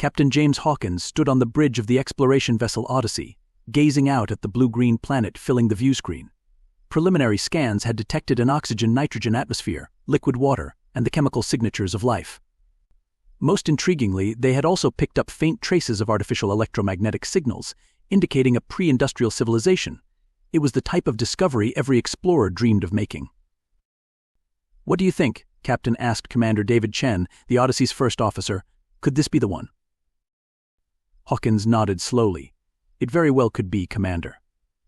Captain James Hawkins stood on the bridge of the exploration vessel Odyssey, gazing out at the blue-green planet filling the view screen. Preliminary scans had detected an oxygen-nitrogen atmosphere, liquid water, and the chemical signatures of life. Most intriguingly, they had also picked up faint traces of artificial electromagnetic signals, indicating a pre-industrial civilization. It was the type of discovery every explorer dreamed of making. "What do you think?" Captain asked Commander David Chen, the Odyssey's first officer. "Could this be the one?" Hawkins nodded slowly. "It very well could be, Commander.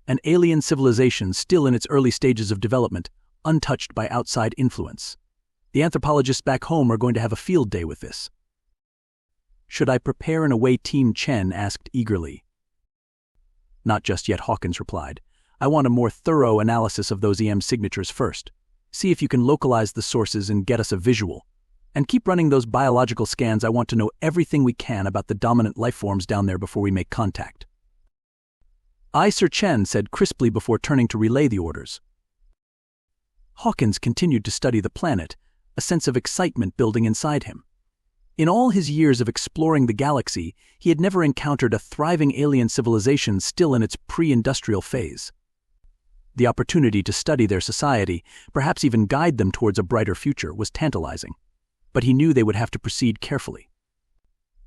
An alien civilization still in its early stages of development, untouched by outside influence. The anthropologists back home are going to have a field day with this." "Should I prepare an away team?" Chen asked eagerly. "Not just yet," Hawkins replied. "I want a more thorough analysis of those EM signatures first. See if you can localize the sources and get us a visual. And keep running those biological scans. I want to know everything we can about the dominant life forms down there before we make contact." "Aye, Sir," Chen said crisply before turning to relay the orders. Hawkins continued to study the planet, a sense of excitement building inside him. In all his years of exploring the galaxy, he had never encountered a thriving alien civilization still in its pre-industrial phase. The opportunity to study their society, perhaps even guide them towards a brighter future, was tantalizing. But he knew they would have to proceed carefully.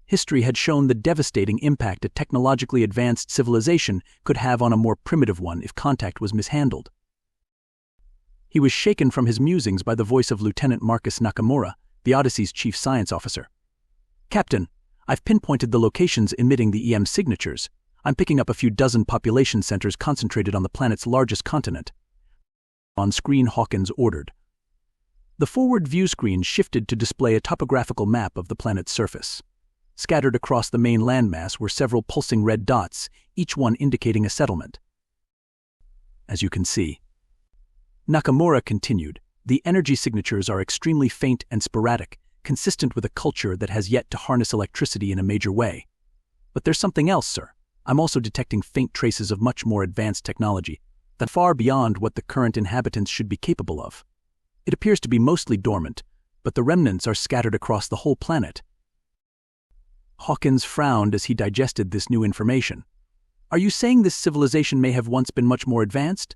History had shown the devastating impact a technologically advanced civilization could have on a more primitive one if contact was mishandled. He was shaken from his musings by the voice of Lieutenant Marcus Nakamura, the Odyssey's chief science officer. "Captain, I've pinpointed the locations emitting the EM signatures. I'm picking up a few dozen population centers concentrated on the planet's largest continent." On screen, Hawkins ordered. The forward view screen shifted to display a topographical map of the planet's surface. Scattered across the main landmass were several pulsing red dots, each one indicating a settlement. "As you can see," Nakamura continued, "the energy signatures are extremely faint and sporadic, consistent with a culture that has yet to harness electricity in a major way. But there's something else, sir. I'm also detecting faint traces of much more advanced technology, that far beyond what the current inhabitants should be capable of. It appears to be mostly dormant, but the remnants are scattered across the whole planet." Hawkins frowned as he digested this new information. "Are you saying this civilization may have once been much more advanced?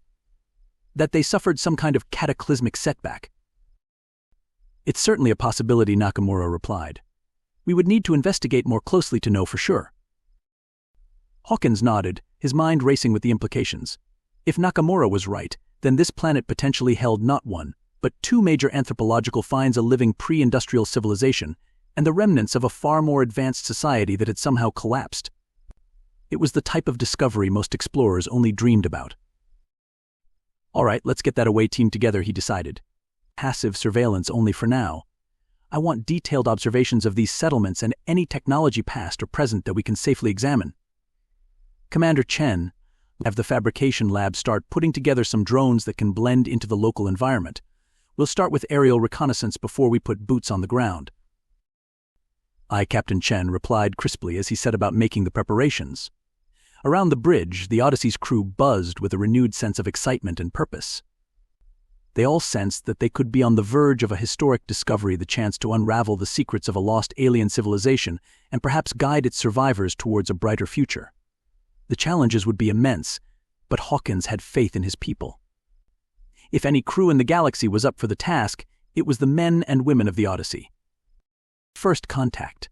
That they suffered some kind of cataclysmic setback?" "It's certainly a possibility," Nakamura replied. "We would need to investigate more closely to know for sure." Hawkins nodded, his mind racing with the implications. If Nakamura was right, then this planet potentially held not one, but two major anthropological finds: a living pre-industrial civilization and the remnants of a far more advanced society that had somehow collapsed. It was the type of discovery most explorers only dreamed about. "All right, let's get that away team together," he decided. "Passive surveillance only for now. I want detailed observations of these settlements and any technology past or present that we can safely examine. Commander Chen, have the fabrication lab start putting together some drones that can blend into the local environment. We'll start with aerial reconnaissance before we put boots on the ground." "Aye," Captain Chen replied crisply as he set about making the preparations. Around the bridge, the Odyssey's crew buzzed with a renewed sense of excitement and purpose. They all sensed that they could be on the verge of a historic discovery, the chance to unravel the secrets of a lost alien civilization and perhaps guide its survivors towards a brighter future. The challenges would be immense, but Hawkins had faith in his people. If any crew in the galaxy was up for the task, it was the men and women of the Odyssey. First contact.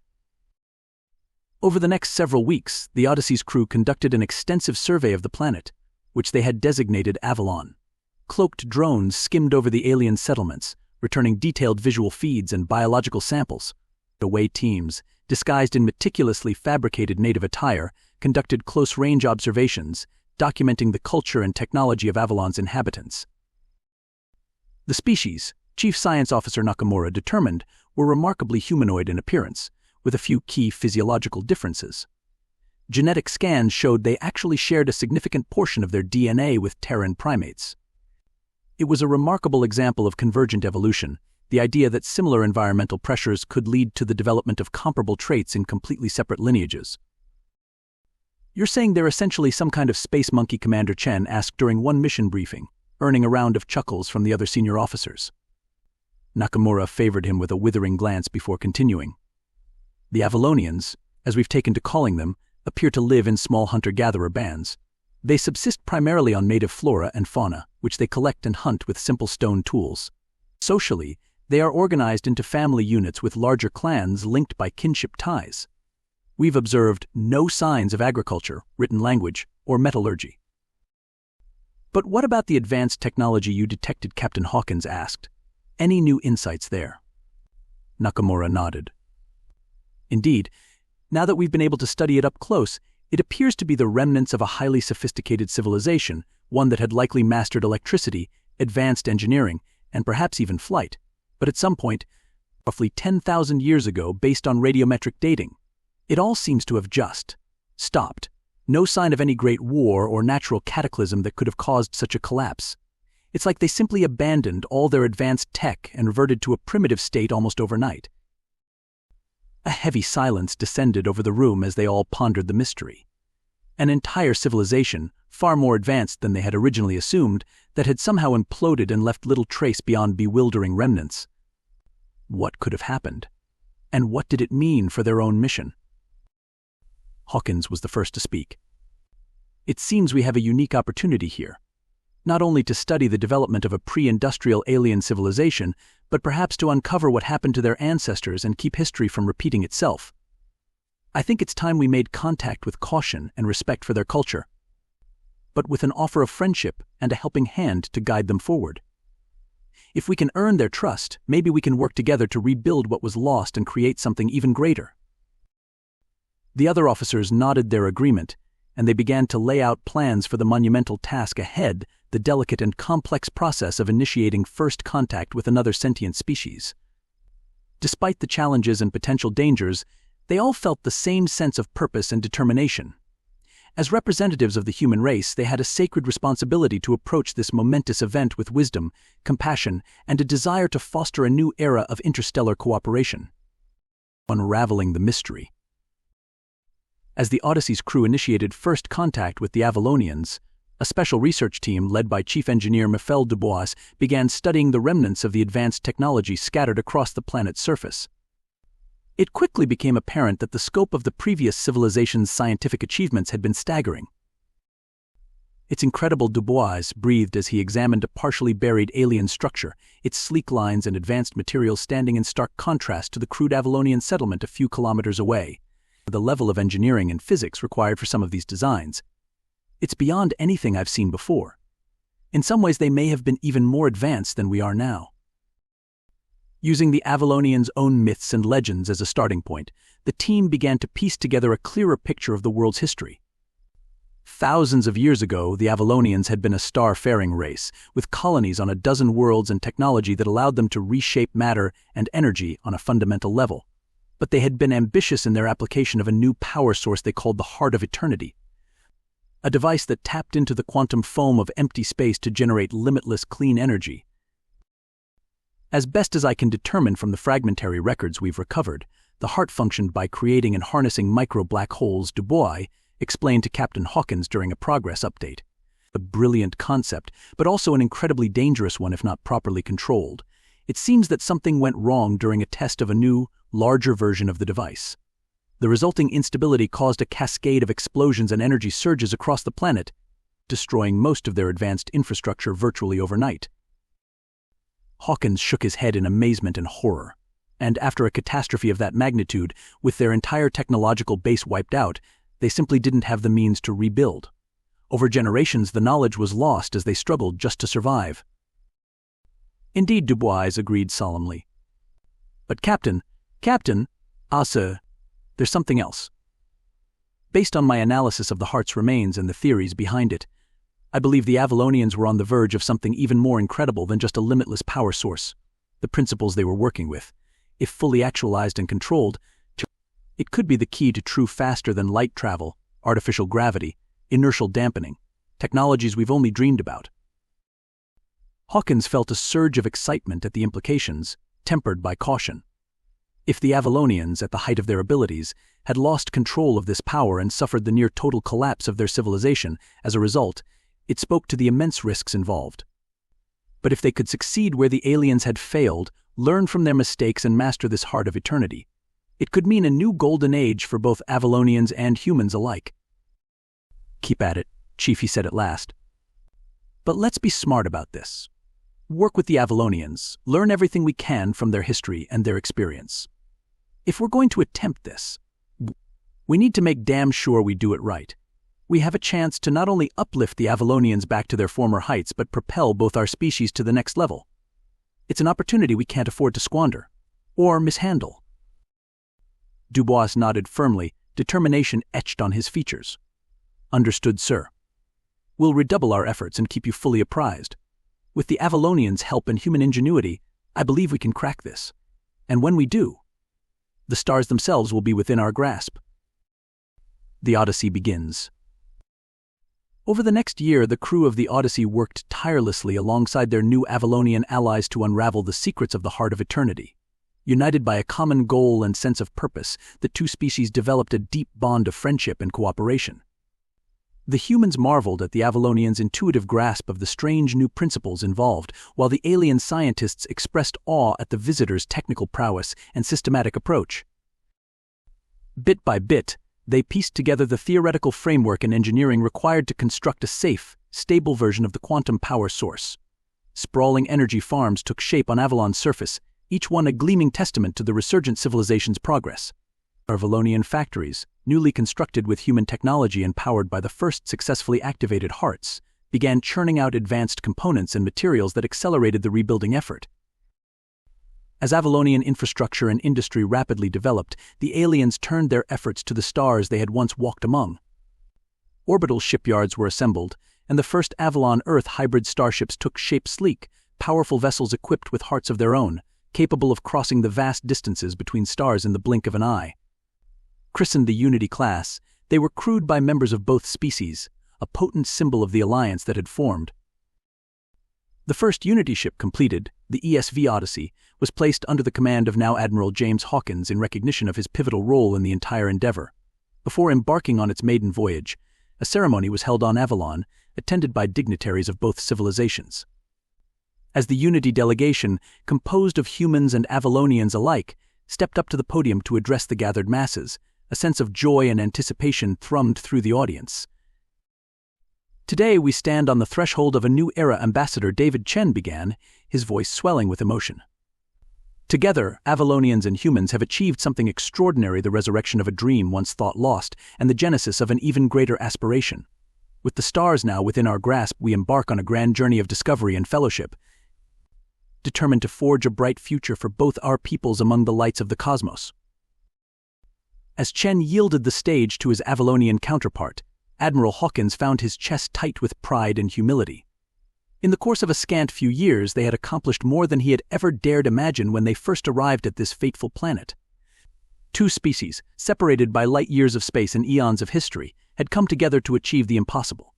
Over the next several weeks, the Odyssey's crew conducted an extensive survey of the planet, which they had designated Avalon. Cloaked drones skimmed over the alien settlements, returning detailed visual feeds and biological samples. Away teams, disguised in meticulously fabricated native attire, conducted close-range observations, documenting the culture and technology of Avalon's inhabitants. The species, Chief Science Officer Nakamura determined, were remarkably humanoid in appearance, with a few key physiological differences. Genetic scans showed they actually shared a significant portion of their DNA with Terran primates. It was a remarkable example of convergent evolution, the idea that similar environmental pressures could lead to the development of comparable traits in completely separate lineages. "You're saying they're essentially some kind of space monkey?" Commander Chen asked during one mission briefing, earning a round of chuckles from the other senior officers. Nakamura favored him with a withering glance before continuing. "The Avalonians, as we've taken to calling them, appear to live in small hunter-gatherer bands. They subsist primarily on native flora and fauna, which they collect and hunt with simple stone tools. Socially, they are organized into family units with larger clans linked by kinship ties. We've observed no signs of agriculture, written language, or metallurgy. But what about the advanced technology you detected? Captain Hawkins asked. Any new insights there? Nakamura nodded. Indeed, now that we've been able to study it up close, it appears to be the remnants of a highly sophisticated civilization, one that had likely mastered electricity, advanced engineering, and perhaps even flight. But at some point, roughly 10,000 years ago, based on radiometric dating, it all seems to have just stopped. No sign of any great war or natural cataclysm that could have caused such a collapse. It's like they simply abandoned all their advanced tech and reverted to a primitive state almost overnight. A heavy silence descended over the room as they all pondered the mystery. An entire civilization, far more advanced than they had originally assumed, that had somehow imploded and left little trace beyond bewildering remnants. What could have happened? And what did it mean for their own mission? Hawkins was the first to speak. It seems we have a unique opportunity here, not only to study the development of a pre-industrial alien civilization, but perhaps to uncover what happened to their ancestors and keep history from repeating itself. I think it's time we made contact with caution and respect for their culture, but with an offer of friendship and a helping hand to guide them forward. If we can earn their trust, maybe we can work together to rebuild what was lost and create something even greater. The other officers nodded their agreement, and they began to lay out plans for the monumental task ahead, the delicate and complex process of initiating first contact with another sentient species. Despite the challenges and potential dangers, they all felt the same sense of purpose and determination. As representatives of the human race, they had a sacred responsibility to approach this momentous event with wisdom, compassion, and a desire to foster a new era of interstellar cooperation. Unraveling the mystery. As the Odyssey's crew initiated first contact with the Avalonians, a special research team led by Chief Engineer Michel Dubois began studying the remnants of the advanced technology scattered across the planet's surface. It quickly became apparent that the scope of the previous civilization's scientific achievements had been staggering. It's incredible, Dubois breathed as he examined a partially buried alien structure, its sleek lines and advanced materials standing in stark contrast to the crude Avalonian settlement a few kilometers away. The level of engineering and physics required for some of these designs, it's beyond anything I've seen before. In some ways, they may have been even more advanced than we are now. Using the Avalonians' own myths and legends as a starting point, the team began to piece together a clearer picture of the world's history. Thousands of years ago, the Avalonians had been a star-faring race, with colonies on a dozen worlds and technology that allowed them to reshape matter and energy on a fundamental level. But they had been ambitious in their application of a new power source they called the Heart of Eternity, a device that tapped into the quantum foam of empty space to generate limitless clean energy. As best as I can determine from the fragmentary records we've recovered, the heart functioned by creating and harnessing micro-black holes, Dubois explained to Captain Hawkins during a progress update. A brilliant concept, but also an incredibly dangerous one if not properly controlled. It seems that something went wrong during a test of a new, larger version of the device. The resulting instability caused a cascade of explosions and energy surges across the planet, destroying most of their advanced infrastructure virtually overnight. Hawkins shook his head in amazement and horror. And after a catastrophe of that magnitude, with their entire technological base wiped out, they simply didn't have the means to rebuild. Over generations, the knowledge was lost as they struggled just to survive. Indeed, Dubois agreed solemnly. But Captain, sir, there's something else. Based on my analysis of the heart's remains and the theories behind it, I believe the Avalonians were on the verge of something even more incredible than just a limitless power source. The principles they were working with, if fully actualized and controlled, it could be the key to true faster-than-light travel, artificial gravity, inertial dampening, technologies we've only dreamed about. Hawkins felt a surge of excitement at the implications, tempered by caution. If the Avalonians, at the height of their abilities, had lost control of this power and suffered the near-total collapse of their civilization as a result, it spoke to the immense risks involved. But if they could succeed where the aliens had failed, learn from their mistakes and master this Heart of Eternity, It could mean a new golden age for both Avalonians and humans alike. "Keep at it," Chiefy said at last. "But let's be smart about this. Work with the Avalonians, learn everything we can from their history and their experience. If we're going to attempt this, we need to make damn sure we do it right. We have a chance to not only uplift the Avalonians back to their former heights but propel both our species to the next level. It's an opportunity we can't afford to squander or mishandle." Dubois nodded firmly, determination etched on his features. "Understood, sir. We'll redouble our efforts and keep you fully apprised. With the Avalonians' help and human ingenuity, I believe we can crack this. And when we do, the stars themselves will be within our grasp." The Odyssey begins. Over the next year, the crew of the Odyssey worked tirelessly alongside their new Avalonian allies to unravel the secrets of the Heart of Eternity. United by a common goal and sense of purpose, the two species developed a deep bond of friendship and cooperation. The humans marveled at the Avalonians' intuitive grasp of the strange new principles involved, while the alien scientists expressed awe at the visitors' technical prowess and systematic approach. Bit by bit, they pieced together the theoretical framework and engineering required to construct a safe, stable version of the quantum power source. Sprawling energy farms took shape on Avalon's surface, each one a gleaming testament to the resurgent civilization's progress. Avalonian factories, newly constructed with human technology and powered by the first successfully activated hearts, began churning out advanced components and materials that accelerated the rebuilding effort. As Avalonian infrastructure and industry rapidly developed, the aliens turned their efforts to the stars they had once walked among. Orbital shipyards were assembled, and the first Avalon-Earth hybrid starships took shape, sleek, powerful vessels equipped with hearts of their own, capable of crossing the vast distances between stars in the blink of an eye. Christened the Unity class, they were crewed by members of both species, a potent symbol of the alliance that had formed. The first Unity ship completed, the ESV Odyssey, was placed under the command of now Admiral James Hawkins in recognition of his pivotal role in the entire endeavor. Before embarking on its maiden voyage, a ceremony was held on Avalon, attended by dignitaries of both civilizations. As the Unity delegation, composed of humans and Avalonians alike, stepped up to the podium to address the gathered masses, a sense of joy and anticipation thrummed through the audience. "Today we stand on the threshold of a new era," Ambassador David Chen began, his voice swelling with emotion. "Together, Avalonians and humans have achieved something extraordinary, the resurrection of a dream once thought lost, and the genesis of an even greater aspiration. With the stars now within our grasp, we embark on a grand journey of discovery and fellowship, determined to forge a bright future for both our peoples among the lights of the cosmos." As Chen yielded the stage to his Avalonian counterpart, Admiral Hawkins found his chest tight with pride and humility. In the course of a scant few years, they had accomplished more than he had ever dared imagine when they first arrived at this fateful planet. Two species, separated by light years of space and eons of history, had come together to achieve the impossible.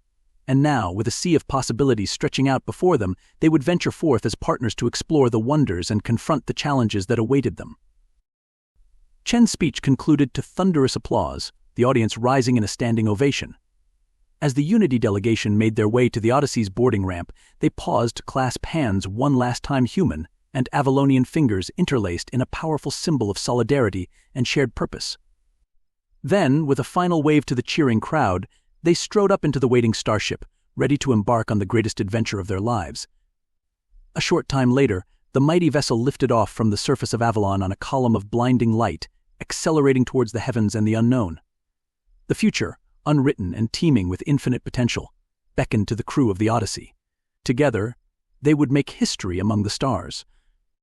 And now, with a sea of possibilities stretching out before them, they would venture forth as partners to explore the wonders and confront the challenges that awaited them. Chen's speech concluded to thunderous applause, the audience rising in a standing ovation. As the Unity delegation made their way to the Odyssey's boarding ramp, they paused to clasp hands, one last time, human and Avalonian fingers interlaced in a powerful symbol of solidarity and shared purpose. Then, with a final wave to the cheering crowd, they strode up into the waiting starship, ready to embark on the greatest adventure of their lives. A short time later, the mighty vessel lifted off from the surface of Avalon on a column of blinding light, accelerating towards the heavens and the unknown. The future, unwritten and teeming with infinite potential, beckoned to the crew of the Odyssey. Together, they would make history among the stars,